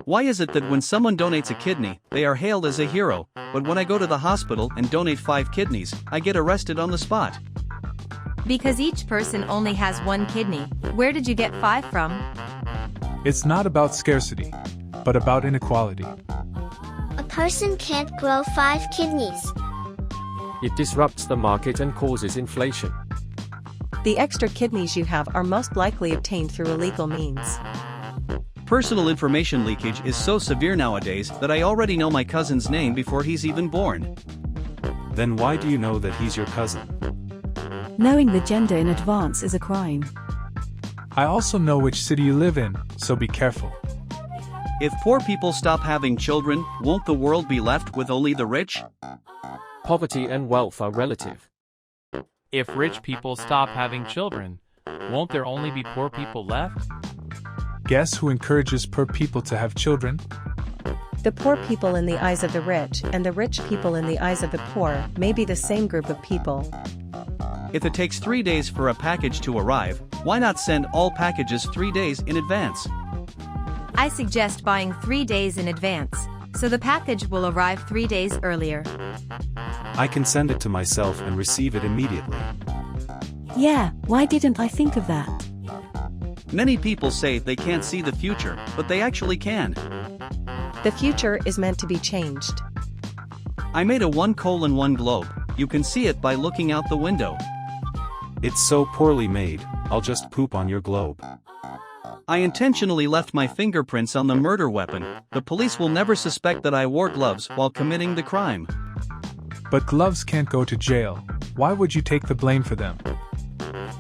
Why is it that when someone donates a kidney, they are hailed as a hero, but when I go to the hospital and donate 5 kidneys, I get arrested on the spot? Because each person only has 1 kidney. Where did you get 5 from? It's not about scarcity, but about inequality. A person can't grow 5 kidneys. It disrupts the market and causes inflation. The extra kidneys you have are most likely obtained through illegal means. Personal information leakage is so severe nowadays that I already know my cousin's name before he's even born. Then why do you know that he's your cousin? Knowing the gender in advance is a crime. I also know which city you live in, so be careful. If poor people stop having children, won't the world be left with only the rich? Poverty and wealth are relative. If rich people stop having children, won't there only be poor people left? Guess who encourages poor people to have children? The poor people in the eyes of the rich and the rich people in the eyes of the poor may be the same group of people. If it takes 3 days for a package to arrive, why not send all packages 3 days in advance? I suggest buying 3 days in advance, so the package will arrive 3 days earlier. I can send it to myself and receive it immediately. Yeah, why didn't I think of that? Many people say they can't see the future, but they actually can. The future is meant to be changed. I made a 1:1 globe. You can see it by looking out the window. It's so poorly made, I'll just poop on your globe. I intentionally left my fingerprints on the murder weapon. The police will never suspect that I wore gloves while committing the crime. But gloves can't go to jail. Why would you take the blame for them?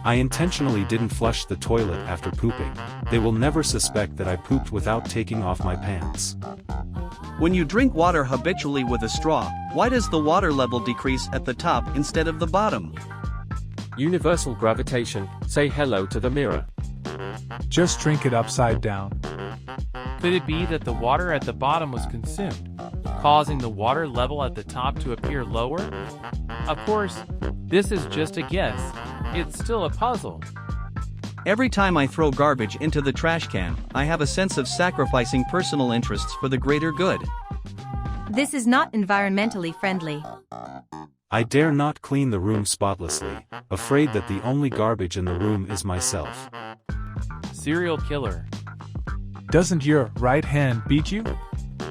I intentionally didn't flush the toilet after pooping. They will never suspect that I pooped without taking off my pants. When you drink water habitually with a straw, why does the water level decrease at the top instead of the bottom? Universal gravitation, say hello to the mirror. Just drink it upside down. Could it be that the water at the bottom was consumed, causing the water level at the top to appear lower? Of course, this is just a guess. It's still a puzzle. Every time I throw garbage into the trash can, I have a sense of sacrificing personal interests for the greater good. This is not environmentally friendly. I dare not clean the room spotlessly, afraid that the only garbage in the room is myself. Serial killer. Doesn't your right hand beat you?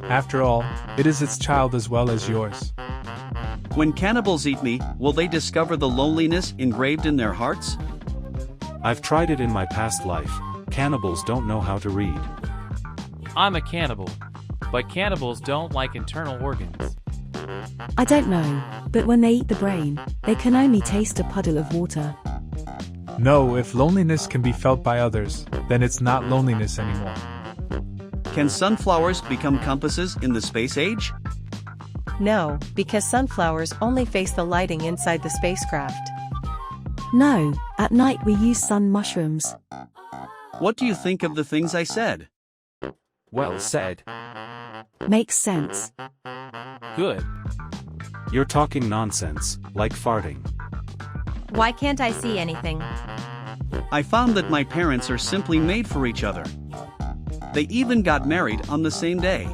After all, it is its child as well as yours. When cannibals eat me, will they discover the loneliness engraved in their hearts? I've tried it in my past life. Cannibals don't know how to read. I'm a cannibal, but cannibals don't like internal organs. I don't know, but when they eat the brain, they can only taste a puddle of water. No, if loneliness can be felt by others, then it's not loneliness anymore. Can sunflowers become compasses in the space age? No, because sunflowers only face the lighting inside the spacecraft. No, at night we use sun mushrooms. What do you think of the things I said? Well said. Makes sense. Good. You're talking nonsense, like farting. Why can't I see anything? I found that my parents are simply made for each other. They even got married on the same day.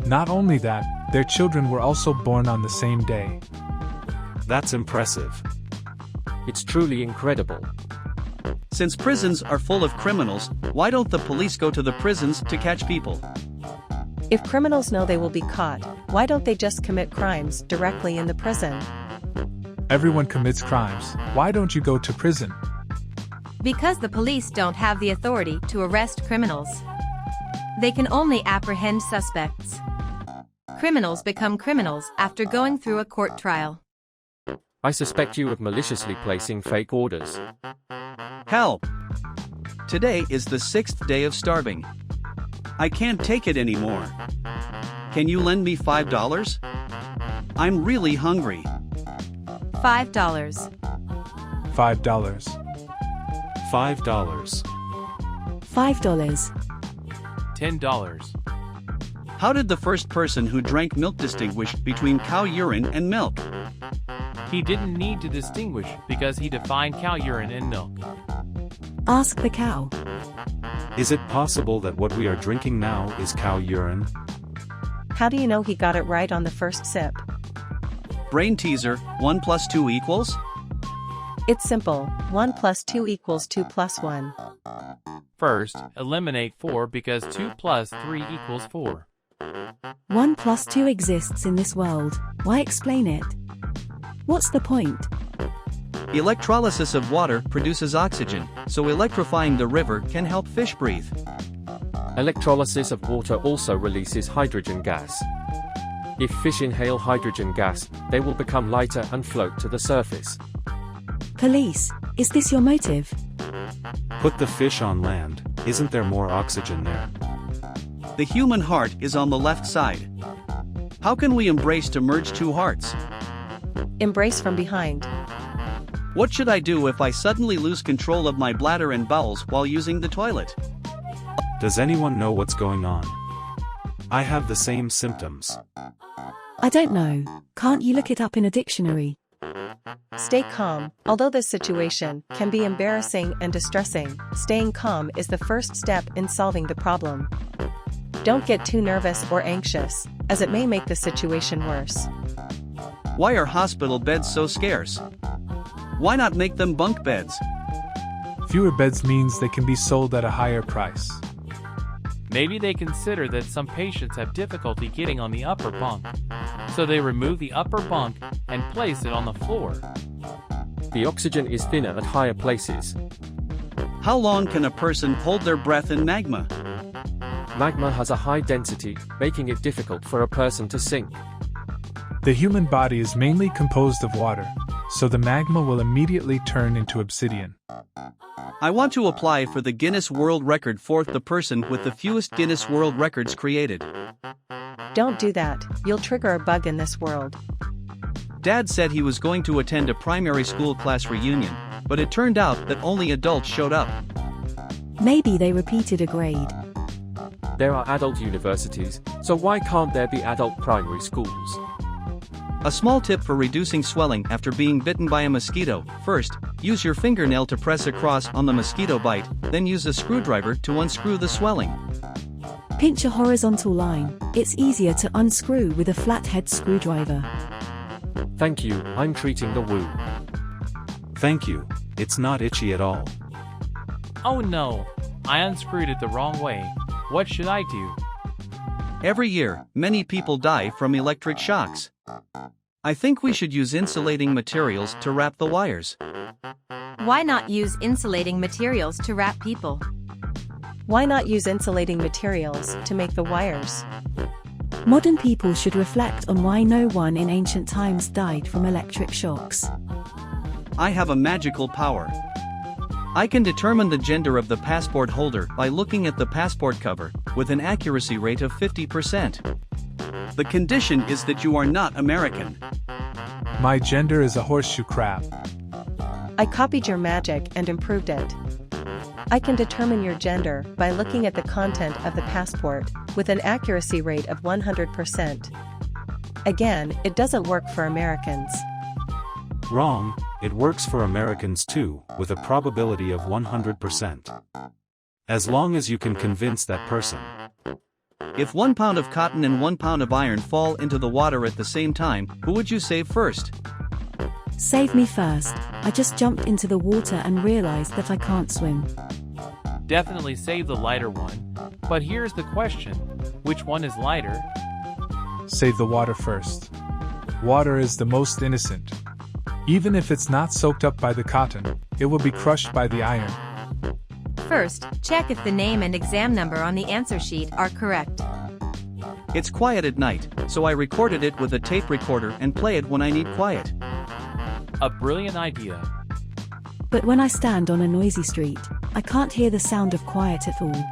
Not only that, their children were also born on the same day. That's impressive. It's truly incredible. Since prisons are full of criminals, why don't the police go to the prisons to catch people? If criminals know they will be caught, why don't they just commit crimes directly in the prison? Everyone commits crimes. Why don't you go to prison? Because the police don't have the authority to arrest criminals. They can only apprehend suspects. Criminals become criminals after going through a court trial. I suspect you of maliciously placing fake orders. Help! Today is the 6th day of starving. I can't take it anymore. Can you lend me $5? I'm really hungry. $5. $5. $5. $5. $10. How did the first person who drank milk distinguish between cow urine and milk? He didn't need to distinguish because he defined cow urine and milk. Ask the cow. Is it possible that what we are drinking now is cow urine? How do you know he got it right on the first sip? Brain teaser, 1 plus 2 equals? It's simple, 1 plus 2 equals 2 plus 1. First, eliminate 4 because 2 plus 3 equals 4. 1 plus 2 exists in this world, why explain it? What's the point? Electrolysis of water produces oxygen, so electrifying the river can help fish breathe. Electrolysis of water also releases hydrogen gas. If fish inhale hydrogen gas, they will become lighter and float to the surface. Police, is this your motive? Put the fish on land, isn't there more oxygen there? The human heart is on the left side. How can we embrace to merge two hearts? Embrace from behind. What should I do if I suddenly lose control of my bladder and bowels while using the toilet? Does anyone know what's going on? I have the same symptoms. I don't know, can't you look it up in a dictionary? Stay calm. Although this situation can be embarrassing and distressing, staying calm is the first step in solving the problem. Don't get too nervous or anxious, as it may make the situation worse. Why are hospital beds so scarce? Why not make them bunk beds? Fewer beds means they can be sold at a higher price. Maybe they consider that some patients have difficulty getting on the upper bunk, so they remove the upper bunk and place it on the floor. The oxygen is thinner at higher places. How long can a person hold their breath in magma? Magma has a high density, making it difficult for a person to sink. The human body is mainly composed of water, so the magma will immediately turn into obsidian. I want to apply for the Guinness World Record, fourth the person with the fewest Guinness World Records created. Don't do that, you'll trigger a bug in this world. Dad said he was going to attend a primary school class reunion, but it turned out that only adults showed up. Maybe they repeated a grade. There are adult universities, so why can't there be adult primary schools? A small tip for reducing swelling after being bitten by a mosquito: first, use your fingernail to press across on the mosquito bite, then use a screwdriver to unscrew the swelling. Pinch a horizontal line, it's easier to unscrew with a flathead screwdriver. Thank you, I'm treating the wound. Thank you, it's not itchy at all. Oh no, I unscrewed it the wrong way. What should I do? Every year, many people die from electric shocks. I think we should use insulating materials to wrap the wires. Why not use insulating materials to wrap people? Why not use insulating materials to make the wires? Modern people should reflect on why no one in ancient times died from electric shocks. I have a magical power. I can determine the gender of the passport holder by looking at the passport cover, with an accuracy rate of 50%. The condition is that you are not American. My gender is a horseshoe crab. I copied your magic and improved it. I can determine your gender by looking at the content of the passport, with an accuracy rate of 100%. Again, it doesn't work for Americans. Wrong, it works for Americans too, with a probability of 100%. As long as you can convince that person. If 1 pound of cotton and 1 pound of iron fall into the water at the same time, who would you save first? Save me first, I just jumped into the water and realized that I can't swim. Definitely save the lighter one, but here's the question, which one is lighter? Save the water first. Water is the most innocent. Even if it's not soaked up by the cotton, it will be crushed by the iron. First, check if the name and exam number on the answer sheet are correct. It's quiet at night, so I recorded it with a tape recorder and play it when I need quiet. A brilliant idea. But when I stand on a noisy street, I can't hear the sound of quiet at all.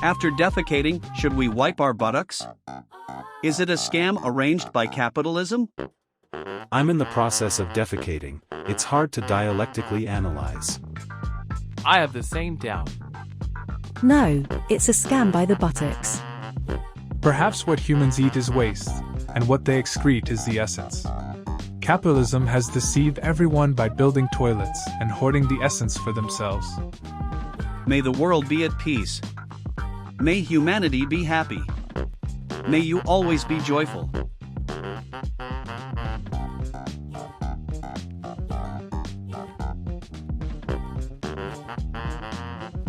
After defecating, should we wipe our buttocks? Is it a scam arranged by capitalism? I'm in the process of defecating, it's hard to dialectically analyze. I have the same doubt. No, it's a scam by the buttocks. Perhaps what humans eat is waste, and what they excrete is the essence. Capitalism has deceived everyone by building toilets and hoarding the essence for themselves. May the world be at peace. May humanity be happy. May you always be joyful.